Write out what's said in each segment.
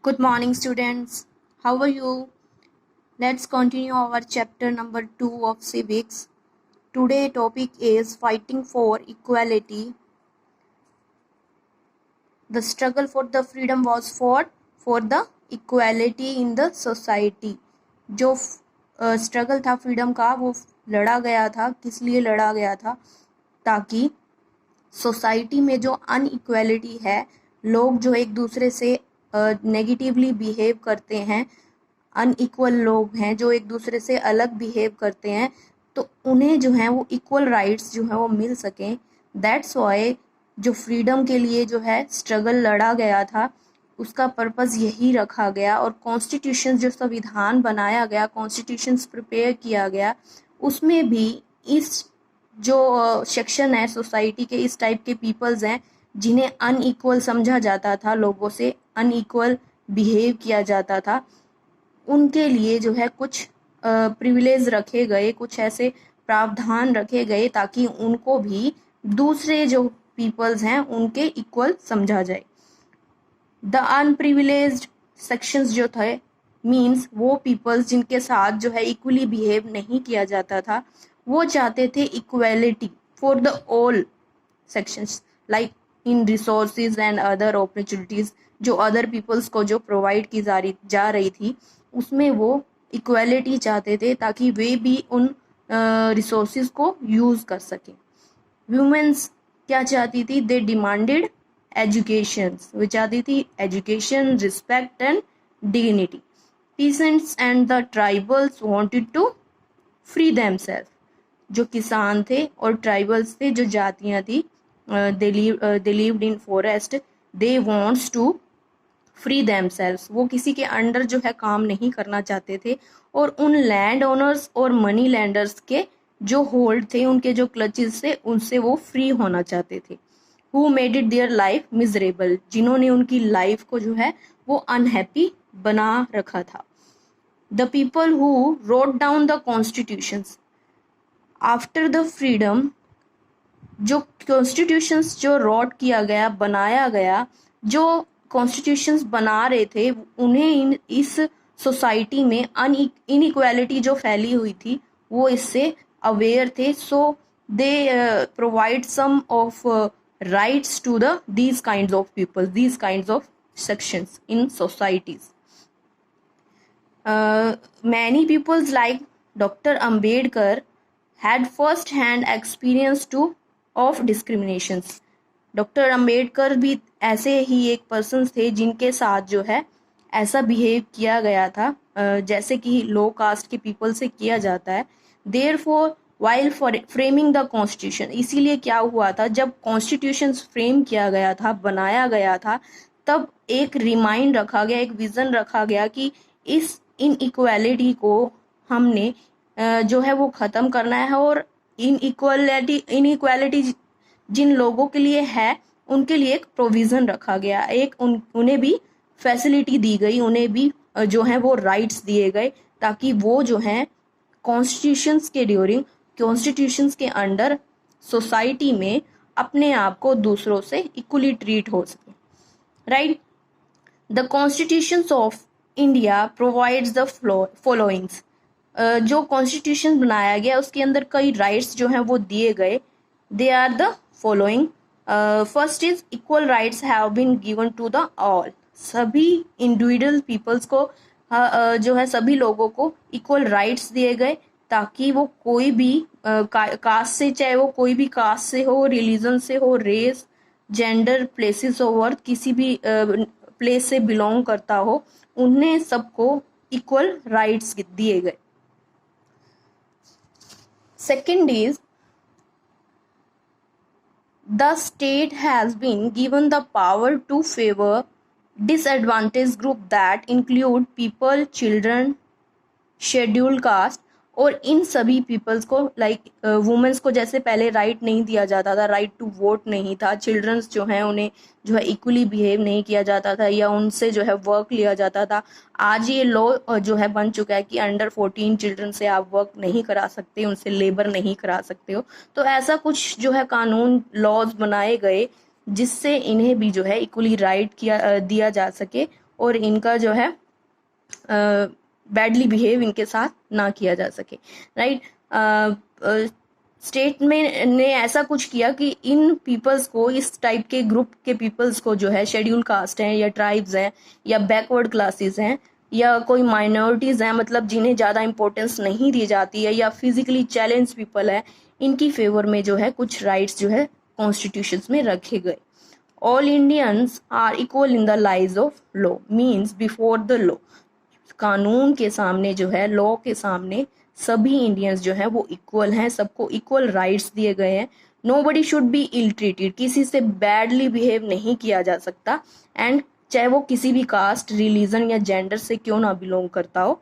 Good morning, students. How are you? Let's continue our chapter number 2 of civics. Today topic is fighting for equality. The struggle for the freedom was fought for the equality in the society. जो struggle था freedom का वो लड़ा गया था, किस लिए लड़ा गया था? ताकि सोसाइटी में जो अनइक्वालिटी है, लोग जो एक दूसरे से नेगेटिवली बिहेव करते हैं, अनइक्वल लोग हैं जो एक दूसरे से अलग बिहेव करते हैं, तो उन्हें जो है वो इक्वल राइट्स जो है वो मिल सकें। दैट्स वाई जो फ्रीडम के लिए जो है स्ट्रगल लड़ा गया था, उसका पर्पस यही रखा गया। और कॉन्स्टिट्यूशन जो संविधान बनाया गया, कॉन्स्टिट्यूशन प्रिपेयर किया गया, उसमें भी इस जो सेक्शन है सोसाइटी के, इस टाइप के पीपल्स हैं जिन्हें अनइक्वल समझा जाता था, लोगों से अनइक्वल बिहेव किया जाता था, उनके लिए जो है कुछ प्रिविलेज रखे गए, कुछ ऐसे प्रावधान रखे गए ताकि उनको भी दूसरे जो पीपल्स हैं उनके इक्वल समझा जाए। द अनप्रिविलेज्ड सेक्शंस जो थे मीन्स वो पीपल्स जिनके साथ जो है इक्वली बिहेव नहीं किया जाता था, वो चाहते थे equality for the all sections, like in resources and other opportunities जो अदर पीपल्स को जो प्रोवाइड की जा रही थी, उसमें वो इक्वालिटी चाहते थे ताकि वे भी उन रिसोर्सेज को यूज कर सकें। वुमेन्स क्या चाहती थी? दे डिमांडेड एजुकेशन, वो चाहती थी education, respect and dignity. Peasants and the tribals wanted to free themself, जो किसान थे और ट्राइबल्स थे, जो जातियां थी, they lived in forest, they wants to free themselves, वो किसी के अंडर जो है काम नहीं करना चाहते थे और उन लैंड ओनर्स और मनी लैंडर्स के जो होल्ड थे, उनके जो क्लचेस थे, उनसे वो फ्री होना चाहते थे। Who made it their life miserable, जिन्होंने उनकी लाइफ को जो है वो अनहैप्पी बना रखा था। The people who wrote down the constitutions after the freedom, जो कॉन्स्टिट्यूशंस जो रोट किया गया, बनाया गया, जो कॉन्स्टिट्यूशंस बना रहे थे, उन्हें इस सोसाइटी में इनइक्वालिटी जो फैली हुई थी वो इससे अवेयर थे। So they provide some of rights to the these kinds of people, these kinds of sections in societies. Many peoples like Dr. Ambedkar had first hand experience to of discriminations. Doctor Ambedkar भी ऐसे ही एक person थे जिनके साथ जो है ऐसा behave किया गया था जैसे कि लो कास्ट के पीपल से किया जाता है। Therefore while framing the constitution, इसीलिए क्या हुआ था, जब कॉन्स्टिट्यूशन फ्रेम किया गया था, बनाया गया था, तब एक रिमाइंड रखा गया, एक विजन रखा गया कि इस इनइक्वालिटी को हमने जो है वो ख़त्म करना है और इनइक्वालिटी जिन लोगों के लिए है उनके लिए एक प्रोविज़न रखा गया, एक उन्हें भी फैसिलिटी दी गई, उन्हें भी जो है वो राइट्स दिए गए ताकि वो जो हैं कॉन्स्टिट्यूशंस के ड्यूरिंग, कॉन्स्टिट्यूशंस के अंडर सोसाइटी में अपने आप को दूसरों से इक्वली ट्रीट हो सके। Right, the constitutions of India provides the followings, जो कॉन्स्टिट्यूशन बनाया गया उसके अंदर कई राइट्स जो हैं वो दिए गए। They are the following. First is equal rights have been given to the all, सभी इंडिविजुअल पीपल्स को जो है सभी लोगों को इक्वल राइट्स दिए गए ताकि वो कोई भी कास्ट से, चाहे वो कोई भी कास्ट से हो, रिलीजन से हो, race, gender, places of worth, किसी भी प्लेस से बिलोंग करता हो, उन्हें सबको इक्वल राइट्स दिए गए। Second is the state has been given the power to favor disadvantaged group that include people, children, scheduled caste, और इन सभी पीपल्स को लाइक वुमेन्स को जैसे पहले राइट नहीं दिया जाता था, राइट टू वोट नहीं था, चिल्ड्रंस जो हैं उन्हें जो है इक्वली बिहेव नहीं किया जाता था या उनसे जो है वर्क लिया जाता था। आज ये लॉ जो है बन चुका है कि अंडर 14 चिल्ड्रन से आप वर्क नहीं करा सकते, उनसे लेबर नहीं करा सकते हो। तो ऐसा कुछ जो है कानून, लॉज बनाए गए जिससे इन्हें भी जो है इक्वली राइट दिया जा सके और इनका जो है बैडली बिहेव इनके साथ ना किया जा सके, राइट। स्टेट में ने ऐसा कुछ किया कि इन पीपल्स को, इस टाइप के ग्रुप के पीपल्स को जो है, शेड्यूल कास्ट हैं या ट्राइब्स हैं या बैकवर्ड क्लासेस हैं या कोई माइनॉरिटीज़ हैं, मतलब जिन्हें ज़्यादा इंपॉर्टेंस नहीं दी जाती है या फिजिकली चैलेंज पीपल है, इनकी फेवर में जो है कुछ राइट्स जो है कॉन्स्टिट्यूशंस में रखे गए। All Indians are equal in the lies of law, means before the law, कानून के सामने जो है, लॉ के सामने सभी इंडियंस जो है वो इक्वल हैं, सबको इक्वल राइट्स दिए गए हैं। Nobody should be ill treated, किसी से बैडली बिहेव नहीं किया जा सकता, एंड चाहे वो किसी भी कास्ट, रिलीजन या जेंडर से क्यों ना बिलोंग करता हो।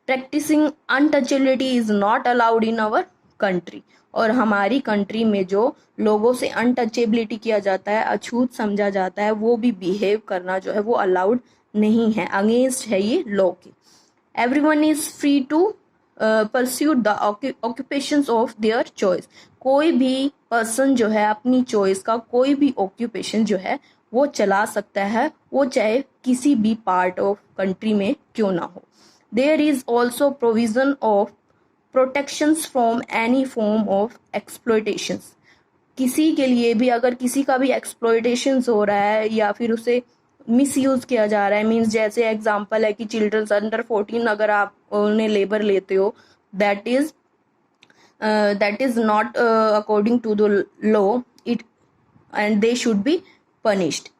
Practising untouchability is not allowed in our country, और हमारी कंट्री में जो लोगों से अनटचेबिलिटी किया जाता है, अछूत समझा जाता है, वो भी बिहेव करना जो है वो अलाउड नहीं है, अगेंस्ट है ये लॉ के। Everyone is free to pursue the occupations of their choice, कोई भी पर्सन जो है अपनी चॉइस का कोई भी ऑक्यूपेशन जो है वो चला सकता है, वो चाहे किसी भी पार्ट ऑफ कंट्री में क्यों ना हो। There is also provision of protections from any form of exploitations, किसी के लिए भी अगर किसी का भी एक्सप्लॉयटेशंस हो रहा है या फिर उसे मिसयूज किया जा रहा है, मीन्स जैसे एग्जांपल है कि चिल्ड्रंस अंडर 14 अगर आप उन्हें लेबर लेते हो, that is not according to the law, it and they should be punished.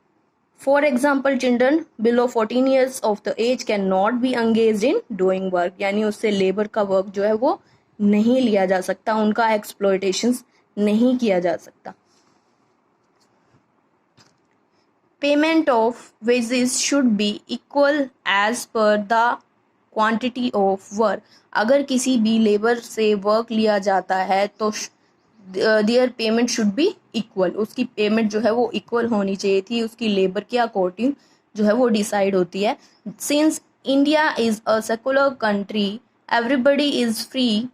For example, children below 14 years of the age cannot be engaged in doing work, यानी उससे labour का work जो है वो नहीं लिया जा सकता, उनका एक्सप्लॉयटेशन नहीं किया जा सकता। Payment of wages should be equal as per the quantity of work, अगर किसी भी लेबर से वर्क लिया जाता है तो there payment should be equal, उसकी पेमेंट जो है वो इक्वल होनी चाहिए थी, उसकी लेबर के अकॉर्डिंग जो है वो डिसाइड होती है। Since India is a secular country, everybody is free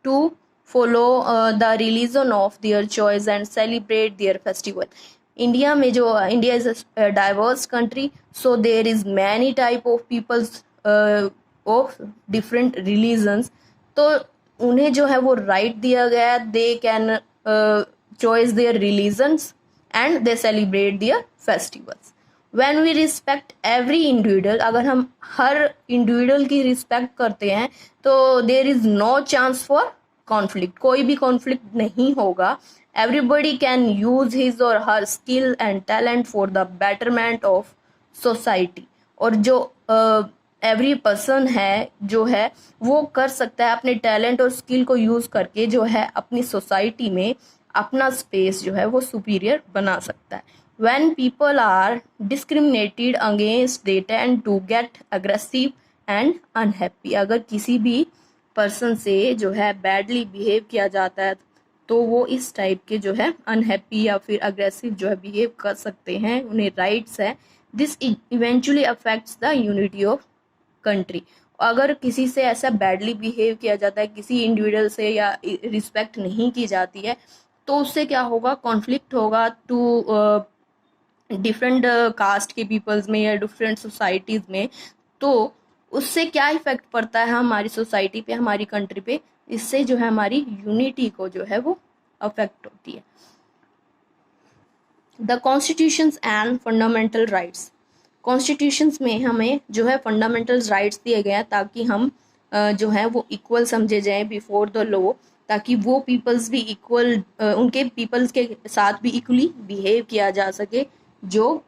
to follow the religion of their choice and celebrate their festival. India में जो, India is a diverse country, so there is many type of peoples of different religions, तो उन्हें जो है वो right दिया गया, they can choice their religions and they celebrate their festivals. When we respect every individual, अगर हम हर इंडिविजुअल की रिस्पेक्ट करते हैं तो there is no chance for conflict, कोई भी कॉन्फ्लिक्ट नहीं होगा। एवरीबडी कैन यूज हिज और her skill and talent for the betterment of society, और जो एवरी पर्सन है जो है वो कर सकता है अपने टैलेंट और स्किल को यूज करके जो है अपनी सोसाइटी में अपना स्पेस जो है वो सुपीरियर बना सकता है। When people are discriminated against, they tend to get aggressive and unhappy, अगर किसी भी पर्सन से जो है बैडली बिहेव किया जाता है तो वो इस टाइप के जो है अनहैप्पी या फिर अग्रेसिव जो है बिहेव कर सकते हैं, उन्हें राइट्स है। This eventually affects the unity of country, अगर किसी से ऐसा बैडली बिहेव किया जाता है, किसी इंडिविजुअल से या रिस्पेक्ट नहीं की जाती है, तो उससे क्या होगा, कॉन्फ्लिक्ट होगा टू डिफरेंट कास्ट के पीपल्स में या डिफरेंट सोसाइटीज में, तो उससे क्या इफेक्ट पड़ता है हमारी सोसाइटी पे, हमारी कंट्री पे, इससे जो है हमारी यूनिटी को जो है वो अफेक्ट होती है। The constitutions and fundamental rights, constitutions में हमें जो है फंडामेंटल राइट्स दिए गए हैं ताकि हम जो है वो इक्वल समझे जाएं बिफोर द लॉ, ताकि वो पीपल्स भी इक्वल, उनके पीपल्स के साथ भी इक्वली बिहेव किया जा सके जो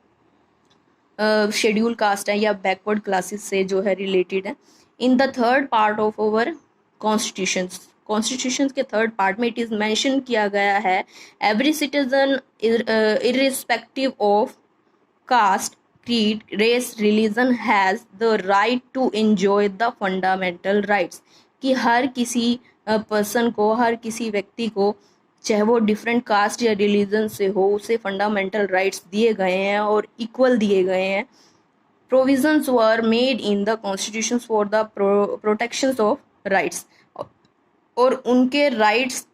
शेड्यूल कास्ट है या बैकवर्ड क्लासेस से जो है रिलेटेड है। In the third part of our constitution के थर्ड पार्ट में इट इज मेंशन किया गया है, every citizen irrespective of caste, creed, race, religion has the right to enjoy the fundamental rights, कि हर किसी पर्सन को, हर किसी व्यक्ति को, चाहे वो डिफरेंट कास्ट या रिलीजन से हो, उसे फंडामेंटल राइट्स दिए गए हैं और इक्वल दिए गए हैं। Provisions were made in the constitution for the protection of rights, और उनके राइट्स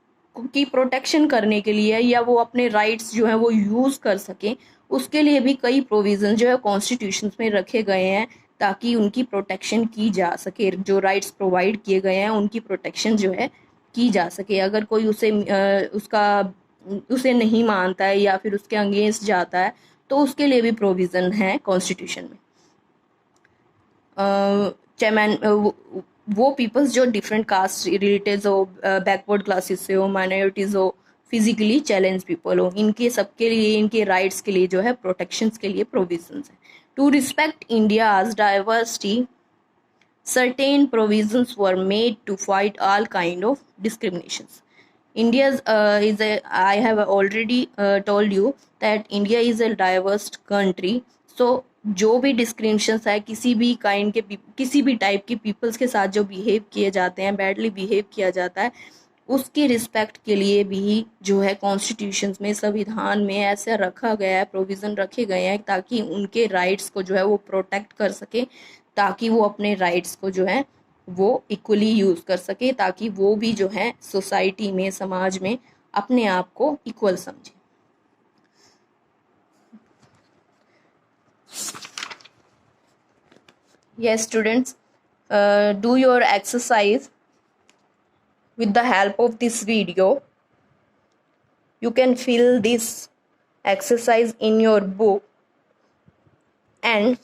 की प्रोटेक्शन करने के लिए या वो अपने राइट्स जो हैं वो यूज़ कर सकें, उसके लिए भी कई प्रोविज़न जो है कॉन्स्टिट्यूशन में रखे गए हैं ताकि उनकी प्रोटेक्शन की जा सके। जो राइट्स प्रोवाइड किए गए हैं उनकी प्रोटेक्शन जो है की जा सके। अगर कोई उसे नहीं मानता है या फिर उसके अगेंस्ट जाता है तो उसके लिए भी प्रोविज़न है कॉन्स्टिट्यूशन में। चैमैन वो पीपल्स जो डिफरेंट कास्ट रिलेटिव्स हो, बैकवर्ड क्लासेस से हो, माइनॉरिटीज़ हो, फिजिकली चैलेंज पीपल हो, इनके सबके लिए, इनके राइट्स के लिए जो है प्रोटेक्शंस के लिए प्रोविजंस है। To respect India's diversity certain provisions were made to fight all kind of discriminations. I have already told you that India is a diverse country. So जो भी डिस्क्रिमिनेशंस है, किसी भी काइंड के किसी भी टाइप के पीपल्स के साथ जो बिहेव किए जाते हैं, बैडली बिहेव किया जाता है, उसकी रिस्पेक्ट के लिए भी जो है कॉन्स्टिट्यूशन में, संविधान में ऐसा रखा गया है, प्रोविज़न रखे गए हैं ताकि उनके राइट्स को जो है वो प्रोटेक्ट कर सके, ताकि वो अपने राइट्स को जो है वो इक्वली यूज़ कर सके, ताकि वो भी जो है सोसाइटी में, समाज में अपने आप को इक्वल समझे। Yes, students, do your exercise with the help of this video. You can fill this exercise in your book and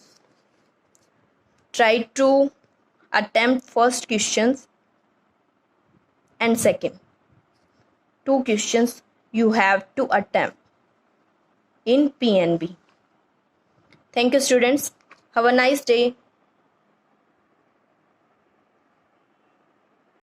try to attempt first questions and second. 2 questions you have to attempt in PNB. Thank you, students. Have a nice day.